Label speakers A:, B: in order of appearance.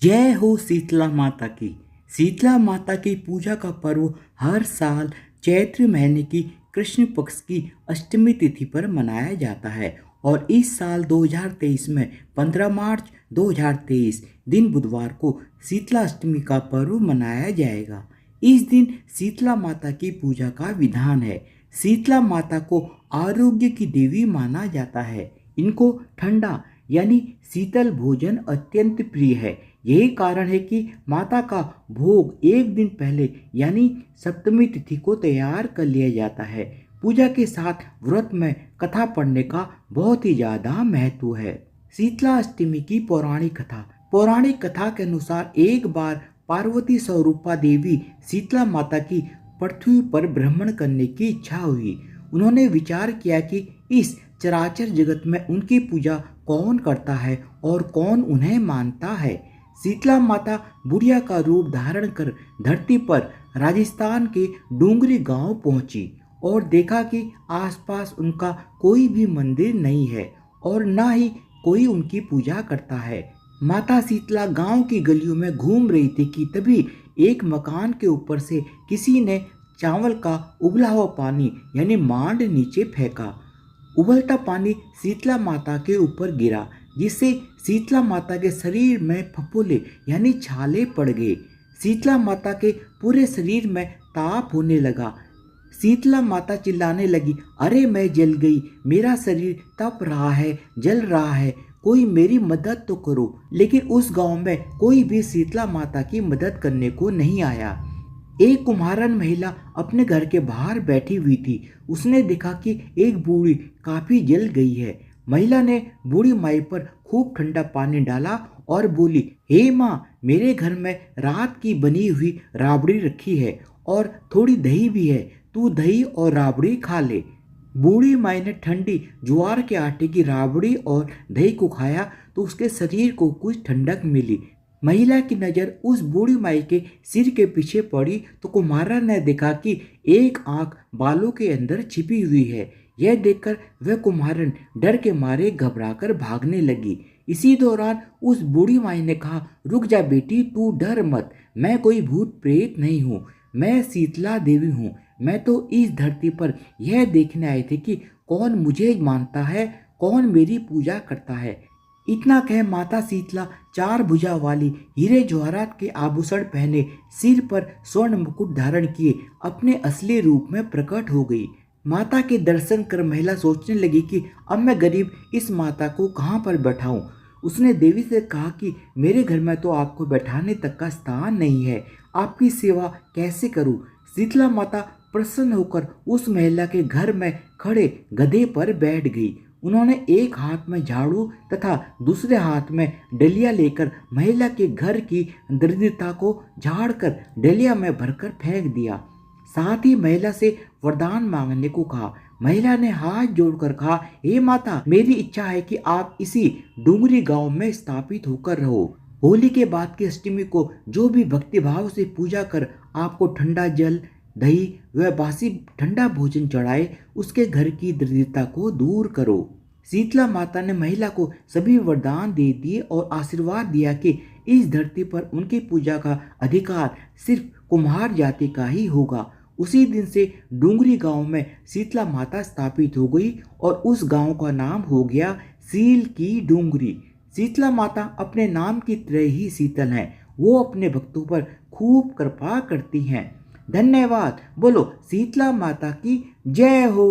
A: जय हो शीतला माता की। शीतला माता की पूजा का पर्व हर साल चैत्र महीने की कृष्ण पक्ष की अष्टमी तिथि पर मनाया जाता है और इस साल 2023 में 15 मार्च 2023 दिन बुधवार को शीतला अष्टमी का पर्व मनाया जाएगा। इस दिन शीतला माता की पूजा का विधान है। शीतला माता को आरोग्य की देवी माना जाता है। इनको ठंडा यानी शीतल भोजन अत्यंत प्रिय है। यही कारण है कि माता का भोग एक दिन पहले यानी सप्तमी तिथि को तैयार कर लिया जाता है। पूजा के साथ व्रत में कथा पढ़ने का बहुत ही ज्यादा महत्व है। शीतला अष्टमी की पौराणिक कथा के अनुसार एक बार पार्वती स्वरूपा देवी शीतला माता की पृथ्वी पर भ्रमण करने की इच्छा हुई। उन्होंने विचार किया कि इस चराचर जगत में उनकी पूजा कौन करता है और कौन उन्हें मानता है। शीतला माता बुढ़िया का रूप धारण कर धरती पर राजस्थान के डूंगरी गांव पहुंची और देखा कि आसपास उनका कोई भी मंदिर नहीं है और न ही कोई उनकी पूजा करता है। माता शीतला गांव की गलियों में घूम रही थी कि तभी एक मकान के ऊपर से किसी ने चावल का उबला हुआ पानी यानी मांड नीचे फेंका। उबलता पानी शीतला माता के ऊपर गिरा, जिससे शीतला माता के शरीर में फफूंदी यानी छाले पड़ गए। शीतला माता के पूरे शरीर में ताप होने लगा। शीतला माता चिल्लाने लगी, अरे मैं जल गई, मेरा शरीर तप रहा है, जल रहा है, कोई मेरी मदद तो करो। लेकिन उस गांव में कोई भी शीतला माता की मदद करने को नहीं आया। एक कुम्हारन महिला अपने घर के बाहर बैठी हुई थी। उसने देखा कि एक बूढ़ी काफी जल गई है। महिला ने बूढ़ी माई पर खूब ठंडा पानी डाला और बोली, हे माँ, मेरे घर में रात की बनी हुई राबड़ी रखी है और थोड़ी दही भी है, तू दही और राबड़ी खा ले। बूढ़ी माई ने ठंडी ज्वार के आटे की राबड़ी और दही को खाया तो उसके शरीर को कुछ ठंडक मिली। महिला की नज़र उस बूढ़ी माई के सिर के पीछे पड़ी तो कुम्हारा ने देखा कि एक आंख बालों के अंदर छिपी हुई है। यह देखकर वह कुम्हारन डर के मारे घबराकर भागने लगी। इसी दौरान उस बूढ़ी माई ने कहा, रुक जा बेटी, तू डर मत, मैं कोई भूत प्रेत नहीं हूँ, मैं शीतला देवी हूँ। मैं तो इस धरती पर यह देखने आई थी कि कौन मुझे मानता है, कौन मेरी पूजा करता है। इतना कह माता शीतला 4 भुजा वाली हीरे जवाहरात के आभूषण पहने, सिर पर स्वर्ण मुकुट धारण किए अपने असली रूप में प्रकट हो गई। माता के दर्शन कर महिला सोचने लगी कि अब मैं गरीब इस माता को कहाँ पर बैठाऊं। उसने देवी से कहा कि मेरे घर में तो आपको बैठाने तक का स्थान नहीं है, आपकी सेवा कैसे करूं। शीतला माता प्रसन्न होकर उस महिला के घर में खड़े गधे पर बैठ गई। उन्होंने एक हाथ में झाड़ू तथा दूसरे हाथ में डलिया लेकर महिला के घर की दरिद्रता को झाड़कर डलिया में भरकर फेंक दिया। साथ ही महिला से वरदान मांगने को कहा। महिला ने हाथ जोड़कर कहा, हे माता, मेरी इच्छा है कि आप इसी डूंगरी गांव में स्थापित होकर रहो। होली के बाद की अष्टमी को जो भी भक्ति भाव से पूजा कर आपको ठंडा जल, दही व बासी ठंडा भोजन चढ़ाए, उसके घर की दरिद्रता को दूर करो। शीतला माता ने महिला को सभी वरदान दे दिए और आशीर्वाद दिया कि इस धरती पर उनकी पूजा का अधिकार सिर्फ कुम्हार जाति का ही होगा। उसी दिन से डूंगरी गांव में शीतला माता स्थापित हो गई और उस गांव का नाम हो गया सील की डूंगरी। शीतला माता अपने नाम की तरह ही शीतल हैं। वो अपने भक्तों पर खूब कृपा करती हैं। धन्यवाद। बोलो शीतला माता की जय हो।